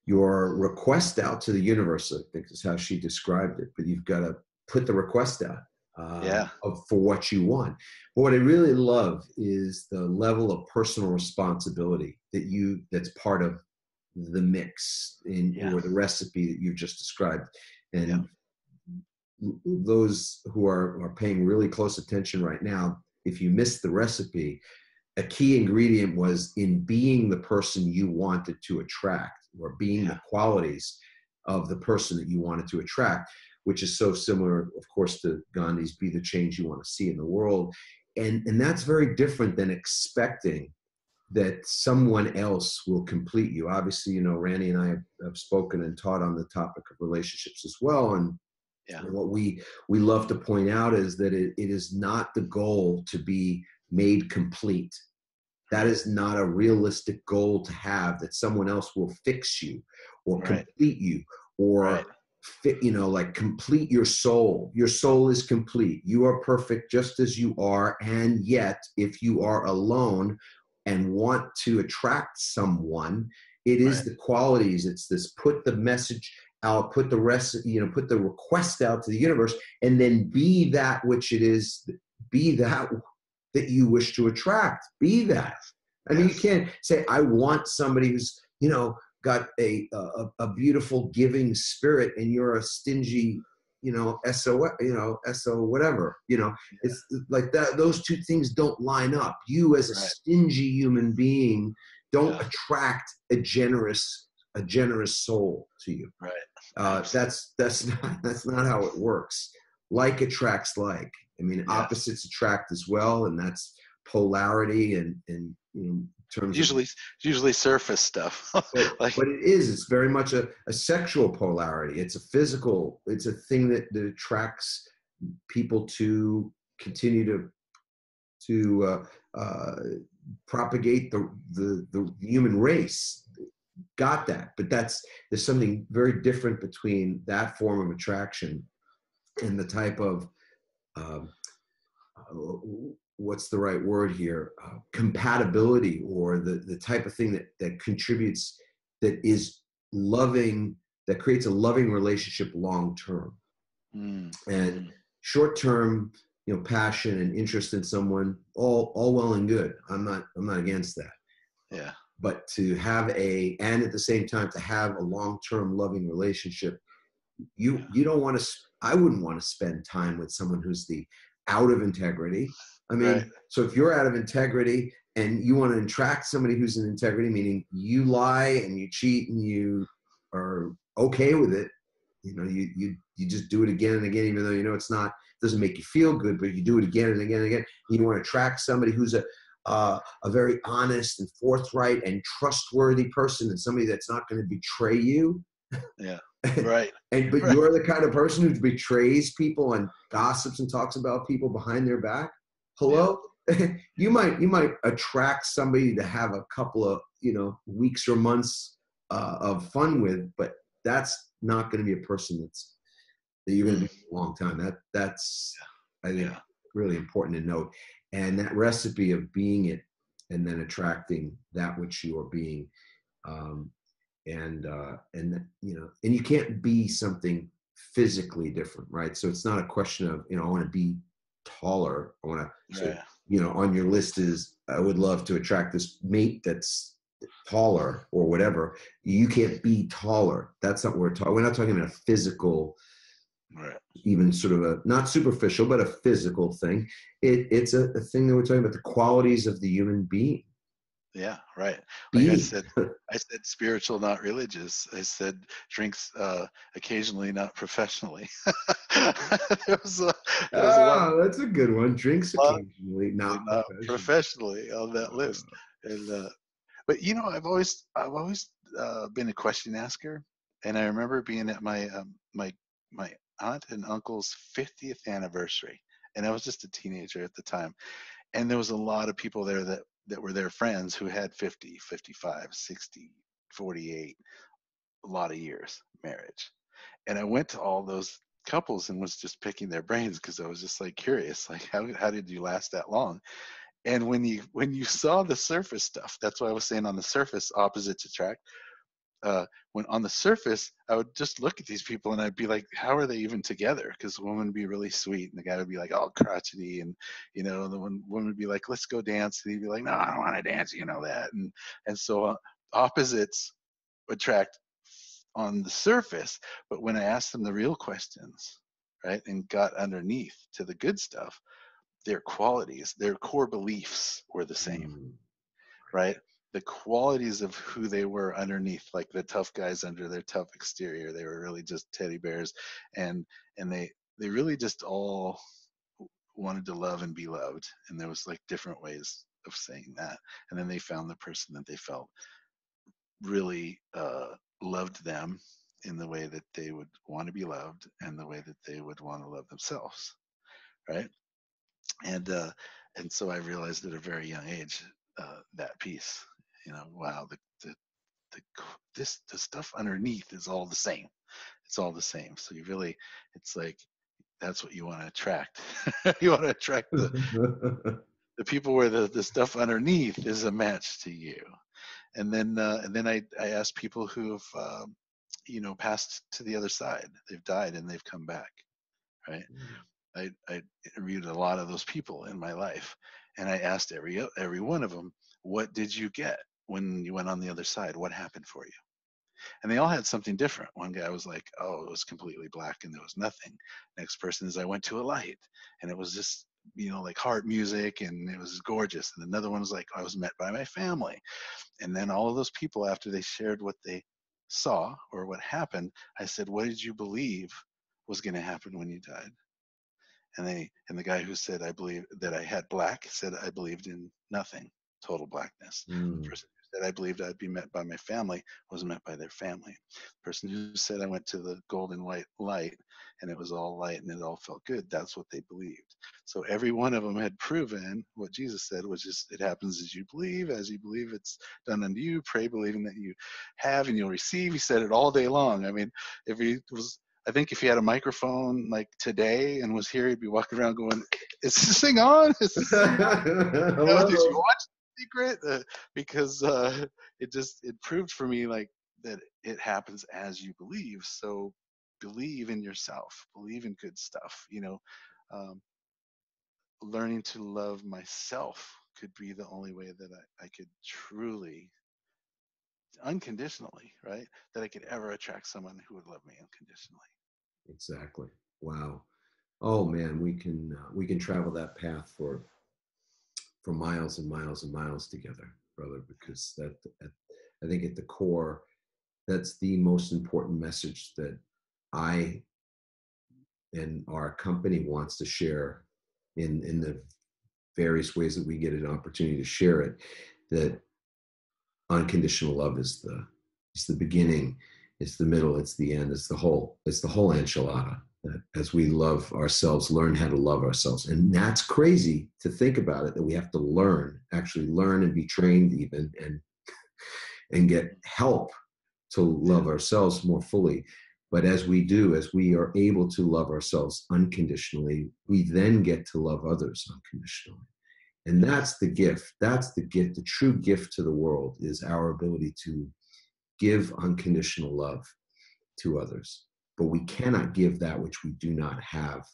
request out to the universe, I think is how she described it. But you've got to put the request out for what you want. But what I really love is the level of personal responsibility that's part of the mix or the recipe that you've just described. And those who are paying really close attention right now, if you missed the recipe, a key ingredient was in being the person you wanted to attract, or being the qualities of the person that you wanted to attract, which is so similar, of course, to Gandhi's "Be the change you want to see in the world." And that's very different than expecting that someone else will complete you. Obviously, Randy and I have spoken and taught on the topic of relationships as well. And what we love to point out is that it is not the goal to be made complete. That is not a realistic goal to have, that someone else will fix you or complete you or fit, like complete your soul. Your soul is complete. You are perfect just as you are. And yet, if you are alone and want to attract someone, it is the qualities. It's this: put the message out, put the request out to the universe, and then be that which it is, be that you wish to attract. Be that. I mean, you can't say, I want somebody who's, got a beautiful giving spirit, and you're a stingy, SO whatever, it's like that. Those two things don't line up. You as a stingy human being don't attract a generous soul to you. That's not how it works. Like attracts like. I mean, opposites attract as well, and that's polarity and in terms usually surface stuff. But it's very much a sexual polarity. It's a physical. It's a thing that attracts people to continue to propagate the human race. Got that? But there's something very different between that form of attraction and the type of what's the right word here? Compatibility, or the type of thing that contributes, that is loving, that creates a loving relationship long term. And short term, passion and interest in someone, all well and good. I'm not against that. Yeah. But to have and at the same time to have a long term loving relationship, you don't want to. I wouldn't want to spend time with someone who's out of integrity. I mean, so if you're out of integrity and you want to attract somebody who's in integrity, meaning you lie and you cheat and you are okay with it, you just do it again and again, even though it's not, doesn't make you feel good, but you do it again and again and again. You want to attract somebody who's a very honest and forthright and trustworthy person, and somebody that's not going to betray you. Yeah. Right. But you're the kind of person who betrays people and gossips and talks about people behind their back. Hello? Yeah. You might attract somebody to have a couple of, weeks or months of fun with, but that's not going to be a person that you're going to be for a long time. That's I think really important to note. And that recipe of being it and then attracting that which you are being, and you can't be something physically different, right? So it's not a question of, I want to be taller. I want to, so, Right. On your list is, I would love to attract this mate that's taller or whatever. You can't be taller. That's not what we're talking. We're not talking about a physical, Right. even sort of a, not superficial, but a physical thing. It's a thing that we're talking about, the qualities of the human being. Yeah, right. Like Being. I said spiritual, not religious. I said drinks occasionally, not professionally. there was a lot of That's a good one. Drinks occasionally, not not professional. professionally on that list. And but I've always been a question asker, and I remember being at my aunt and uncle's 50th anniversary, and I was just a teenager at the time, and there was a lot of people there that were their friends who had 50, 55, 60, 48, a lot of years marriage. And I went to all those couples and was just picking their brains because I was just like curious, like how did you last that long? And when you saw the surface stuff, that's why I was saying on the surface, opposites attract. When on the surface, I would just look at these people and I'd be like, how are they even together? Because the woman would be really sweet and the guy would be like all crotchety, and the woman would be like, let's go dance, and he'd be like, no, I don't want to dance, that. And so opposites attract on the surface, but when I asked them the real questions, right, and got underneath to the good stuff, their qualities, their core beliefs were the same, right? The qualities of who they were underneath, like the tough guys under their tough exterior, they were really just teddy bears, and they really just all wanted to love and be loved, and there was like different ways of saying that, and then they found the person that they felt really loved them in the way that they would want to be loved and the way that they would want to love themselves, right? And so I realized at a very young age that piece, wow, the the stuff underneath is all the same. It's all the same. So it's like that's what you want to attract. You want to attract the people where the stuff underneath is a match to you. And then I asked people who've passed to the other side. They've died and they've come back, right? I interviewed a lot of those people in my life, and I asked every one of them, what did you get when you went on the other side? What happened for you? And they all had something different. One guy was like, oh, it was completely black and there was nothing. Next person is, I went to a light and it was just like heart music and it was gorgeous. And another one was like, I was met by my family. And then all of those people, after they shared what they saw or what happened, I said, what did you believe was going to happen when you died? And the guy who said, I believe that I had black, said, I believed in nothing, total blackness. The person who said, I believed I'd be met by my family, was met by their family. The person who said, I went to the golden white light and it was all light and it all felt good, that's what they believed. So every one of them had proven what Jesus said, which is, it happens as you believe it's done unto you. Pray believing that you have and you'll receive. He said it all day long. I mean, I think if he had a microphone like today and was here, he'd be walking around going, is this thing on? Is this thing on? Did you watch The Secret? Because it proved for me like that it happens as you believe. So believe in yourself, believe in good stuff. Learning to love myself could be the only way that I could truly, unconditionally, right, that I could ever attract someone who would love me unconditionally. Exactly. Wow. Oh man, we can travel that path for miles and miles and miles together, brother, because I think at the core, that's the most important message that I and our company wants to share in the various ways that we get an opportunity to share it, that unconditional love is the beginning, it's the middle, it's the end, it's the whole enchilada. That as we love ourselves, learn how to love ourselves. And that's crazy to think about it, that we have to actually learn and be trained even and get help to love ourselves more fully. But as we are able to love ourselves unconditionally, we then get to love others unconditionally. And that's the gift. That's the gift. The true gift to the world is our ability to give unconditional love to others. but we cannot give that which we do not have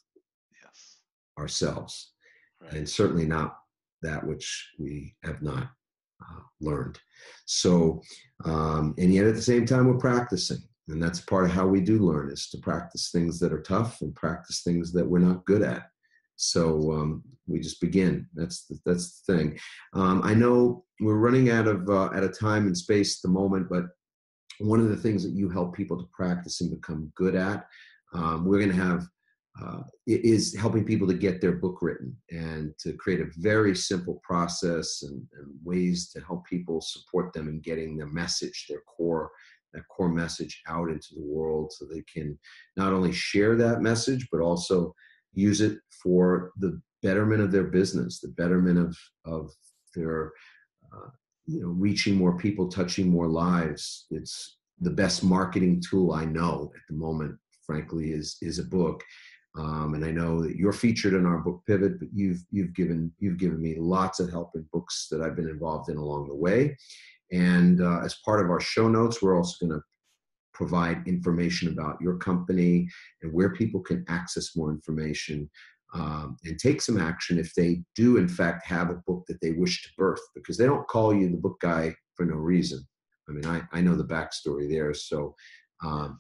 Yes. ourselves, Right. and certainly not that which we have not learned. So, and yet at the same time, we're practicing. And that's part of how we do learn, is to practice things that are tough and practice things that we're not good at. So we just begin. That's the thing. I know we're running out of time and space at the moment, but one of the things that you help people to practice and become good at, we're going to have, is helping people to get their book written and to create a very simple process and ways to help people support them in getting their message, that core message out into the world, so they can not only share that message, but also use it for the betterment of their business, the betterment of their, reaching more people, touching more lives. It's the best marketing tool I know at the moment, frankly, is a book. And I know that you're featured in our book Pivot, but you've given me lots of help in books that I've been involved in along the way. And as part of our show notes, we're also going to provide information about your company and where people can access more information, and take some action if they do in fact have a book that they wish to birth, because they don't call you the book guy for no reason. I mean, I know the backstory there. So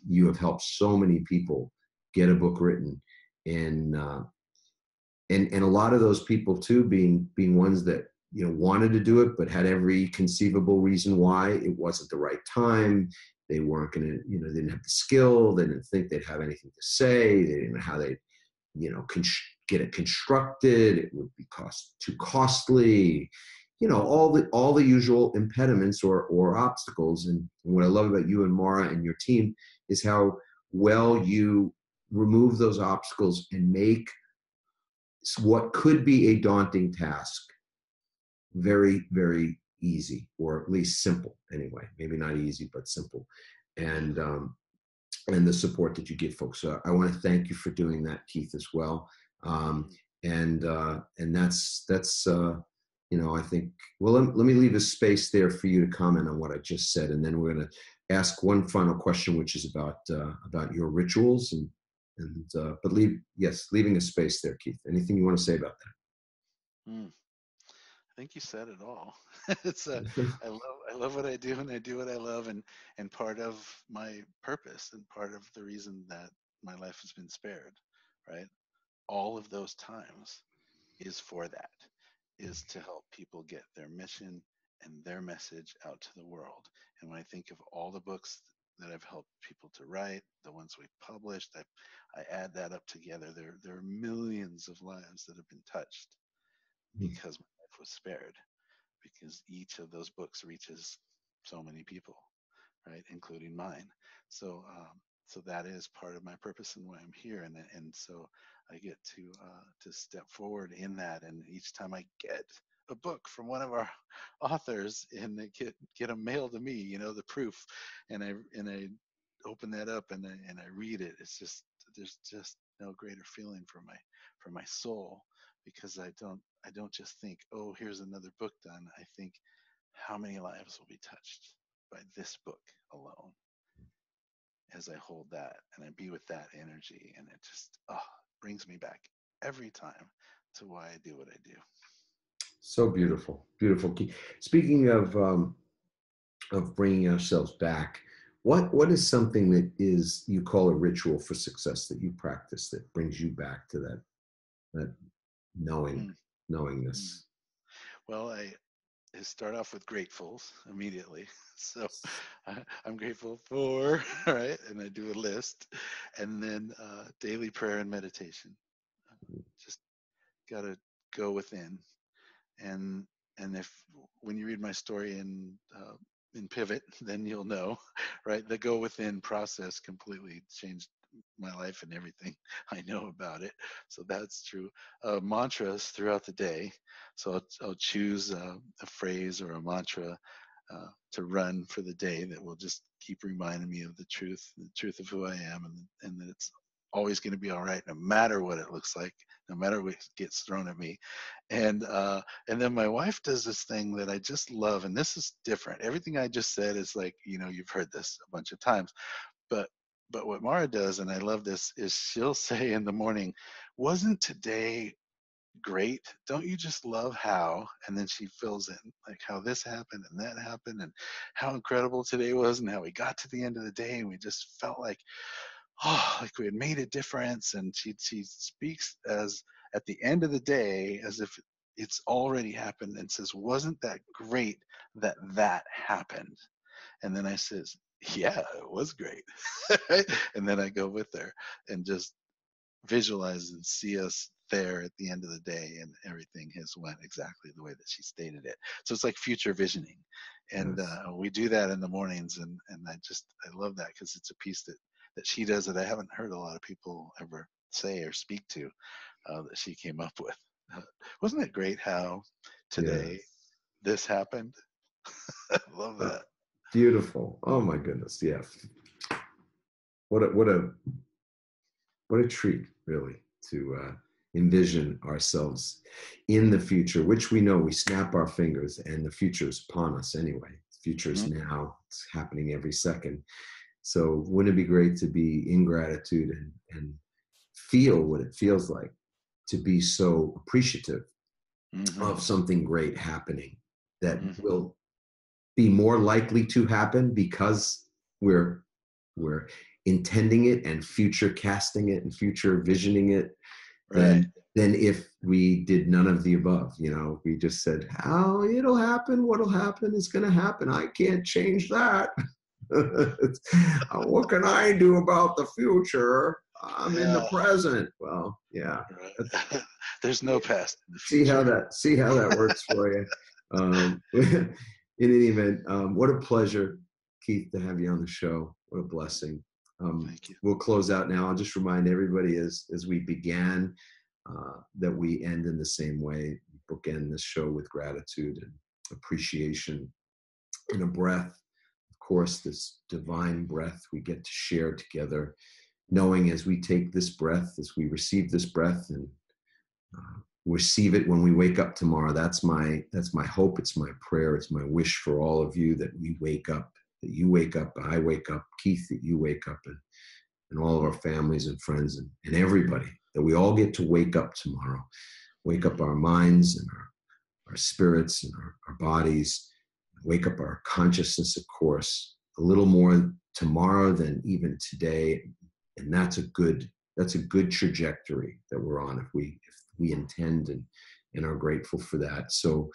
you have helped so many people get a book written, and a lot of those people too being ones that wanted to do it but had every conceivable reason why it wasn't the right time. They weren't going to, they didn't have the skill. They didn't think they'd have anything to say. They didn't know how they get it constructed. It would be too costly. All the usual impediments or obstacles. And what I love about you and Mara and your team is how well you remove those obstacles and make what could be a daunting task very, very easy, or at least simple anyway. Maybe not easy, but simple. And the support that you give folks. So I want to thank you for doing that, Keith, as well. And that's I think, well, let me leave a space there for you to comment on what I just said, and then we're going to ask one final question, which is about your rituals, but leaving a space there, Keith. Anything you want to say about that? I think you said it all. It's I love what I do, and I do what I love, and part of my purpose and part of the reason that my life has been spared, right? All of those times is for that, is to help people get their mission and their message out to the world. And when I think of all the books that I've helped people to write, the ones we've published, I add that up together. There are millions of lives that have been touched because my life was spared, because each of those books reaches so many people, right, including mine. So so that is part of my purpose and why I'm here, and so I get to step forward in that. And each time I get a book from one of our authors and they get a mail to me, the proof, and I open that up and I read it. It's just, there's just no greater feeling for my soul, because I don't just think, oh, here's another book done. I think, how many lives will be touched by this book alone, as I hold that and I be with that energy, and it just brings me back every time to why I do what I do. So beautiful, beautiful. Speaking of bringing ourselves back, what is something that you call a ritual for success that you practice that brings you back to that knowingness? Well, I start off with gratefuls immediately. So I'm grateful for, right? And I do a list, and then daily prayer and meditation. Just gotta go within, and if when you read my story in Pivot, then you'll know, right? The go within process completely changed my life and everything I know about it. So that's true. Mantras throughout the day. So I'll choose a phrase or a mantra to run for the day that will just keep reminding me of the truth of who I am, and that it's always going to be all right, no matter what it looks like, no matter what gets thrown at me. And then my wife does this thing that I just love, and this is different. Everything I just said is like, you've heard this a bunch of times, but But what Mara does, and I love this, is she'll say in the morning, wasn't today great? Don't you just love how? And then she fills in like how this happened and that happened and how incredible today was and how we got to the end of the day and we just felt like, oh, like we had made a difference. And she speaks as at the end of the day as if it's already happened and says, wasn't that great that that happened? And then I says, yeah, it was great. And then I go with her and just visualize and see us there at the end of the day, and everything has went exactly the way that she stated it. So it's like future visioning, and we do that in the mornings, and I love that because it's a piece that she does that I haven't heard a lot of people ever say or speak to, that she came up with. Wasn't it great how today this happened? I love that. Beautiful. Oh my goodness. Yeah. What a treat, really, to envision ourselves in the future, which we know we snap our fingers and the future is upon us anyway. The future is now. It's happening every second. So wouldn't it be great to be in gratitude and feel what it feels like to be so appreciative of something great happening that will be more likely to happen because we're intending it and future casting it and future visioning it, than if we did none of the above. We just said, how it'll happen, what'll happen is going to happen. I can't change that. What can I do about the future? I'm in the present. Well, yeah. There's no past in the future. See how that works for you. In any event, what a pleasure, Keith, to have you on the show. What a blessing. Thank you. We'll close out now. I'll just remind everybody as we began that we end in the same way. Bookend this show with gratitude and appreciation and a breath. Of course, this divine breath we get to share together, knowing as we take this breath, as we receive this breath and receive it when we wake up tomorrow. That's my hope. It's my prayer. It's my wish for all of you that we wake up, that you wake up, I wake up, Keith, that you wake up, and all of our families and friends and everybody, that we all get to wake up tomorrow, wake up our minds and our spirits and our bodies, wake up our consciousness, of course, a little more tomorrow than even today. And that's a good trajectory that we're on if we intend and are grateful for that. So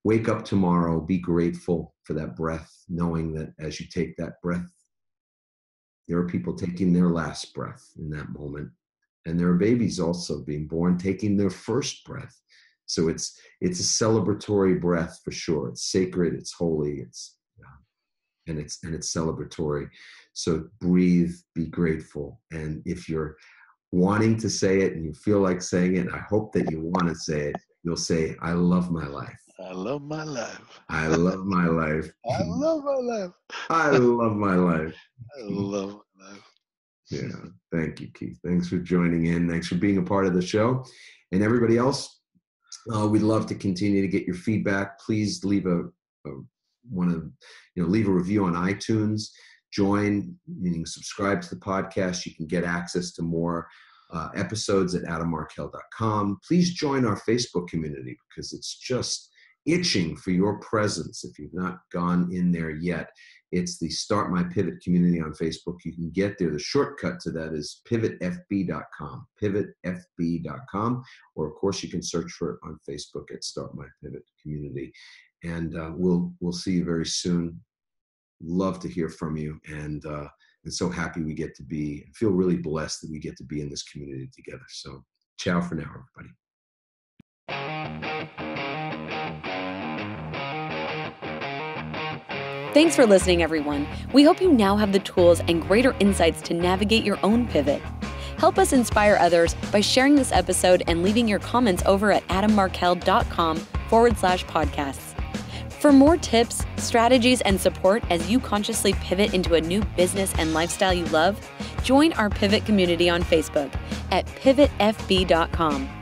wake up tomorrow, be grateful for that breath, knowing that as you take that breath, there are people taking their last breath in that moment. And there are babies also being born, taking their first breath. So it's a celebratory breath for sure. It's sacred, it's holy, and it's celebratory. So breathe, be grateful. And if you're wanting to say it and you feel like saying it, I hope that you want to say it, you'll say, I love my life. I love my life. I love my life. I love my life. I love my life. I love my life. Yeah. Thank you, Keith. Thanks for joining in. Thanks for being a part of the show. And everybody else, we'd love to continue to get your feedback. Please leave leave a review on iTunes. Join, meaning subscribe to the podcast. You can get access to more episodes at adammarkel.com. Please join our Facebook community because it's just itching for your presence. If you've not gone in there yet, it's the Start My Pivot community on Facebook. You can get there. The shortcut to that is pivotfb.com, pivotfb.com, or of course you can search for it on Facebook at Start My Pivot community. And we'll see you very soon. Love to hear from you, and so happy we get to be, feel really blessed that we get to be in this community together. So ciao for now, everybody. Thanks for listening, everyone. We hope you now have the tools and greater insights to navigate your own pivot. Help us inspire others by sharing this episode and leaving your comments over at adammarkel.com/podcasts. For more tips, strategies, and support as you consciously pivot into a new business and lifestyle you love, join our Pivot community on Facebook at pivotfb.com.